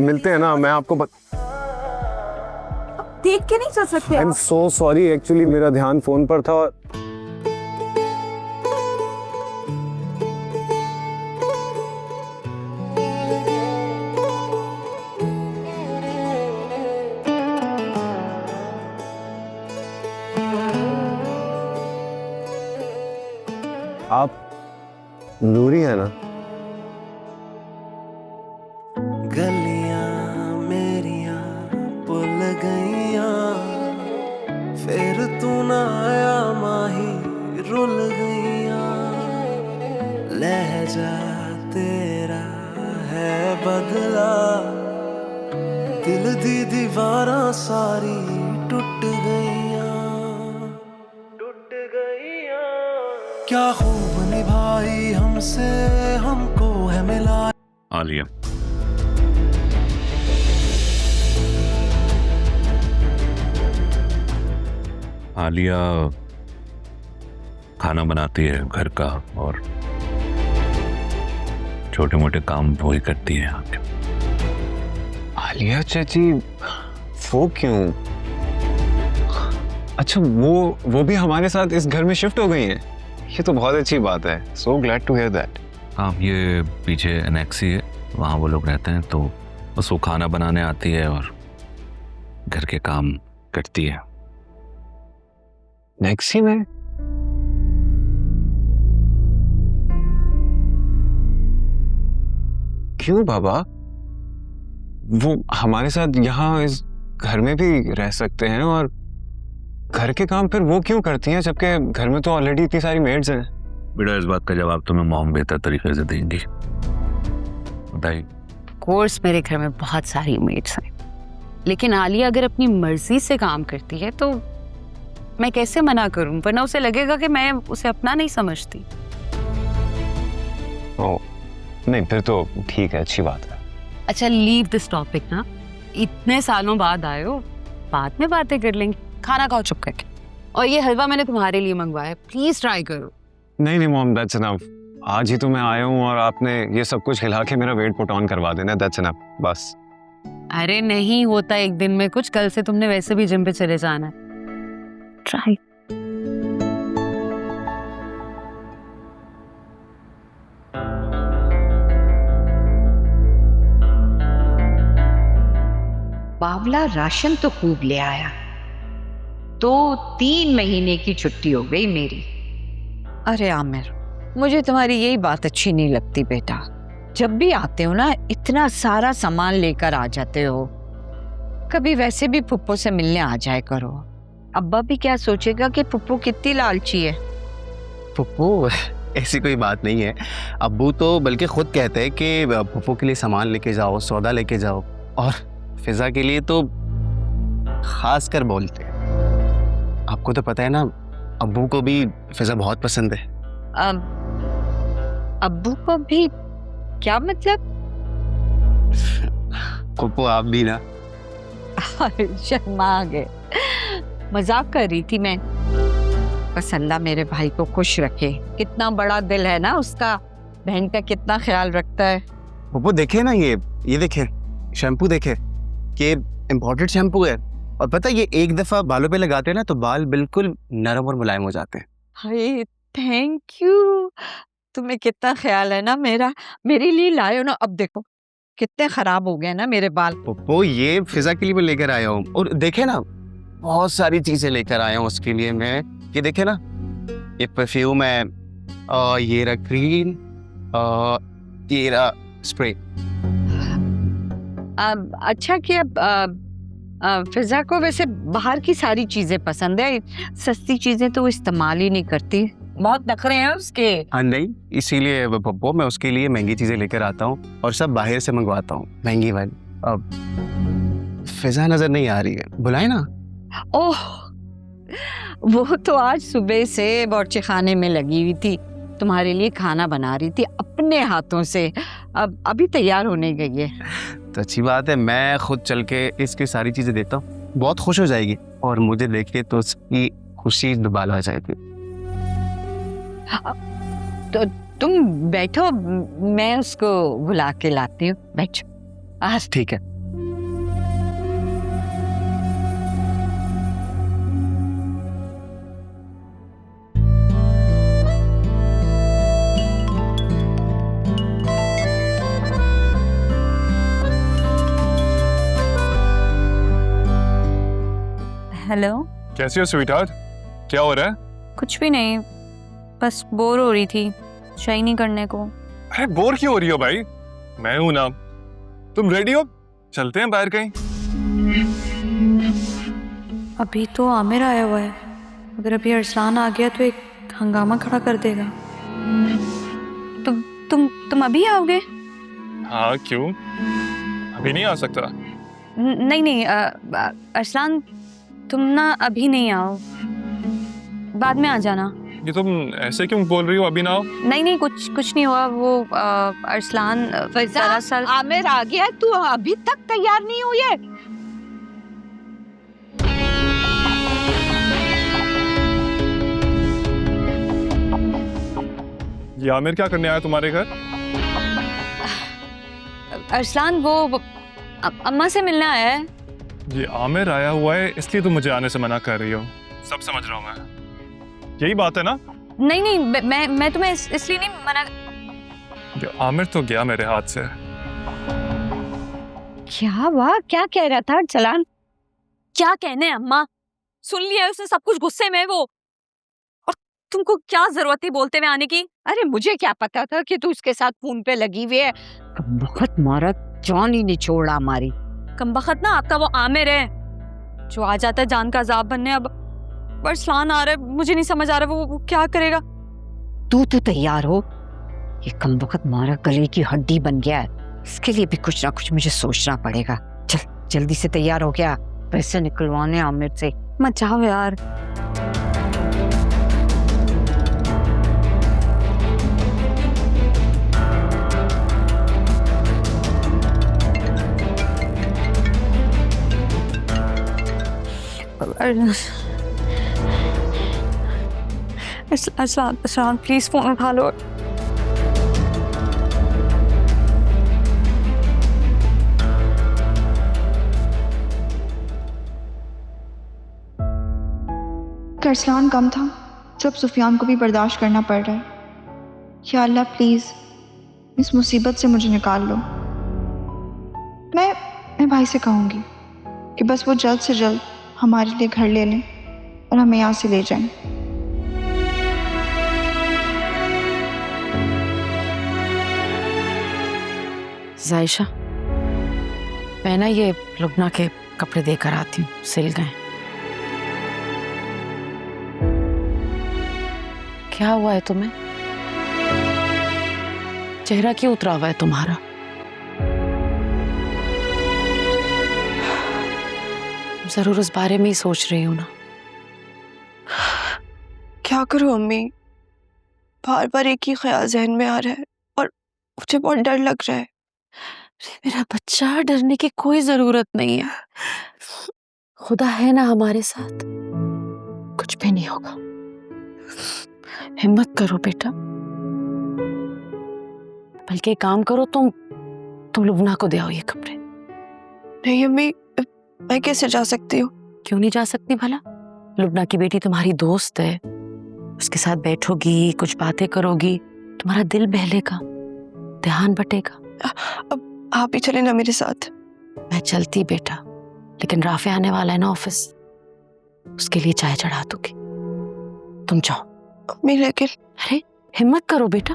मिलते हैं ना, मैं आपको देख के नहीं चल सकते। I am so sorry, actually मेरा ध्यान फोन पर था और आप नूरी है ना? गलियां मेरियां भुल गईयां, फिर तू ना आया माही रुल गईयां। लहजा तेरा है बदला, दिल दी दीवारां सारी टूट गईयां, टूट गईयां। क्या खूब निभाई हमसे, हमको है मिला। आलिया, आलिया खाना बनाती है घर का और छोटे मोटे काम वही करती है आके। आलिया चाची वो क्यों? अच्छा, वो भी हमारे साथ इस घर में शिफ्ट हो गई हैं। ये तो बहुत अच्छी बात है। So glad to hear that. हाँ, ये पीछे एनेक्सी है, वहाँ वो लोग रहते हैं, तो बस वो खाना बनाने आती है और घर के काम करती है। नेक्सी में? क्यों बाबा? वो हमारे साथ यहाँ इस घर में भी रह सकते हैं और घर के काम फिर वो क्यों करती हैं, जबकि घर में तो ऑलरेडी इतनी सारी मेड्स हैं। बेटा, इस बात का जवाब तुम्हें मॉम बेहतर तरीके से देंगी। बताइए। कोर्स मेरे घर में बहुत सारी मेड्स हैं, लेकिन आलिया अगर अपनी मर्जी से काम करती है तो मैं कैसे मना करूं, वरना उसे लगेगा कि मैं उसे अपना नहीं समझती। ओ, नहीं फिर तो ठीक है, अच्छी बात है। अच्छा, लीव दिस टॉपिक ना, इतने सालों बाद आए हो, बाद में बातें कर लेंगे। खाना खाओ चुप करके। और ये हलवा मैंने तुम्हारे लिए मंगवाया है, प्लीज ट्राई करो। नहीं मॉम, दैट्स इनफ। आज ही तो मैं आया हूँ और आपने ये सब कुछ खिला के मेरा वेट पुट ऑन करवा देना, दैट्स इनफ बस। अरे नहीं होता एक दिन में कुछ, कल से तुमने वैसे भी जिम पे चले जाना है। ट्राई। बावला राशन तो खूब ले आया, तो 3 महीने की छुट्टी हो गई मेरी। अरे आमिर, मुझे तुम्हारी यही बात अच्छी नहीं लगती बेटा। जब भी आते हो ना, इतना सारा सामान लेकर आ जाते हो। कभी वैसे भी पुप्पो से मिलने आ जाए करो। अब्बा भी क्या सोचेगा कि पुप्पो कितनी लालची है। पुप्पो ऐसी कोई बात नहीं है। अब्बू तो बल्कि खुद कहते हैं कि पुप्पो के लिए सामान लेके जाओ, सौदा लेके जाओ, और फिजा के लिए तो खास कर बोलते हैं। आपको तो पता है ना, अब्बू को भी फिजा बहुत पसंद है। अब्बू को भी? क्या मतलब? पुप्पो आप भी ना। शर्मा आ गए, मजाक कर रही थी मैं। बस अल्लाह मेरे भाई को खुश रखे। कितना बड़ा दिल है ना उसका, बहन का कितना ख्याल रखता है। पुप्पो देखे ना, ये देखे शैम्पू, देखे कि इम्पोर्टेड शैम्पू है, और पता है ये एक दफा बालों पे लगाते हैं ना तो बाल बिल्कुल नरम और मुलायम हो जाते हैं। हाय थैंक यू, तुम्हें कितना ख्याल है ना मेरा। मेरे लिए लाए हो ना। अब देखो कितने खराब हो गए ना मेरे बाल। पुप्पो ये फिजा के लिए मैं लेकर आया हूँ, और देखे ना बहुत सारी चीजें लेकर आया हूँ उसके लिए मैं। ये देखे ना, ये परफ्यूम है, ये रहा क्रीम, ये रहा स्प्रे। अच्छा कि अब फिजा को वैसे बाहर की सारी चीजें पसंद है, सस्ती चीजें तो वो इस्तेमाल ही नहीं करती। बहुत नखरे हैं उसके। हाँ नहीं, इसीलिए पप्पो मैं उसके लिए महंगी चीजें लेकर आता हूँ और सब बाहर से मंगवाता हूँ, महंगी वाली। अब फिजा नजर नहीं आ रही है, बुलाए ना। ओह, वो तो आज सुबह से बावर्ची खाने में लगी हुई थी, तुम्हारे लिए खाना बना रही थी अपने हाथों से। अब अभी तैयार होने गई है। तो अच्छी बात है, मैं खुद चल के इसकी सारी चीजें देता हूँ, बहुत खुश हो जाएगी, और मुझे देख के तो उसकी खुशी दुबाला आ जाएगी। तो तुम बैठो, मैं उसको बुला के लाती हूँ। बैठो। ठीक है। हेलो। कैसी हो स्वीटहार्ट? क्या हो रहा है? कुछ भी नहीं, बस बोर हो रही थी, चाय नहीं करने को। अरे बोर क्यों हो रही हो भाई? मैं हूं ना। तुम रेडी हो? चलते हैं बाहर कहीं। अभी तो आमिर आया हुआ है, अगर अभी अरसलान आ गया तो एक हंगामा खड़ा कर देगा। तुम अभी आओगे? हाँ क्यों? अभी नहीं आ सकता? नहीं, अरसलान तुम ना अभी नहीं आओ, बाद में आ जाना। ये तुम ऐसे क्यों बोल रही हो, अभी ना आओ? नहीं, कुछ नहीं हुआ। वो अरसलान दरअसल आमिर आ गया, तू अभी तक तैयार नहीं हुई है? ये आमिर क्या करने आया तुम्हारे घर? अरसलान वो अम्मा से मिलने आया है। ये आमिर आया हुआ है इसलिए तुम मुझे आने से मना कर रही हो। सब समझ रहा हूँ मैं, यही बात है ना? नहीं, मैं तुम्हें इसलिए नहीं मना। ये आमिर तो गया मेरे हाथ से। क्या वाह, क्या कह रहा था अरसलान? क्या कहने अम्मा, सुन लिया उसने सब कुछ गुस्से में वो। और तुमको क्या जरूरत थी बोलते हुए आने की? अरे मुझे क्या पता था कि तू उसके साथ फोन पे लगी हुई है। बहुत मारा, जान ही निचोड़ा हमारी। कमबख्त ना आपका वो आमिर है जो आ जाता है जान का अजाब बनने। अब अरसलान आ रहा है, मुझे नहीं समझ आ रहा वो क्या करेगा। तू तो तैयार हो, ये कमबख्त मारा गले की हड्डी बन गया है, इसके लिए भी कुछ ना कुछ मुझे सोचना पड़ेगा। चल जल्दी से तैयार हो गया, पैसे निकलवाने आमिर से। मत जाओ यार। अरसलान प्लीज फोन उठा लो। अरसलान कम था, जब सुफियान को भी बर्दाश्त करना पड़ रहा है। या अल्लाह प्लीज इस मुसीबत से मुझे निकाल लो। मैं भाई से कहूँगी कि बस वो जल्द से जल्द हमारे लिए घर ले लें और हमें यहाँ से ले जाएं। जायशा, मैं ना ये लुबना के कपड़े देकर आती हूँ, सिल गए। क्या हुआ है तुम्हें? चेहरा क्यों उतरा हुआ है तुम्हारा? जरूर उस बारे में ही सोच रही हूँ ना। क्या करूं अम्मी, बार बार एक ही ख्याल जहन में आ रहा है और मुझे बहुत डर लग रहा है। मेरा बच्चा, डरने की कोई जरूरत नहीं है, खुदा है ना हमारे साथ, कुछ भी नहीं होगा। हिम्मत करो बेटा, बल्कि एक काम करो, तुम लुबना को दे आओ ये कपड़े। नहीं अम्मी, मैं कैसे जा सकती हूँ? क्यों नहीं जा सकती भला? लुबना की बेटी तुम्हारी दोस्त है, उसके साथ बैठोगी, कुछ बातें करोगी, तुम्हारा दिल बहलेगा, ध्यान बटेगा। अब आप भी चले ना मेरे साथ। मैं चलती बेटा, लेकिन राफे आने वाला है ना ऑफिस, उसके लिए चाय चढ़ा दूंगी, तुम जाओ। अम्मी लेकिन। अरे हिम्मत करो बेटा,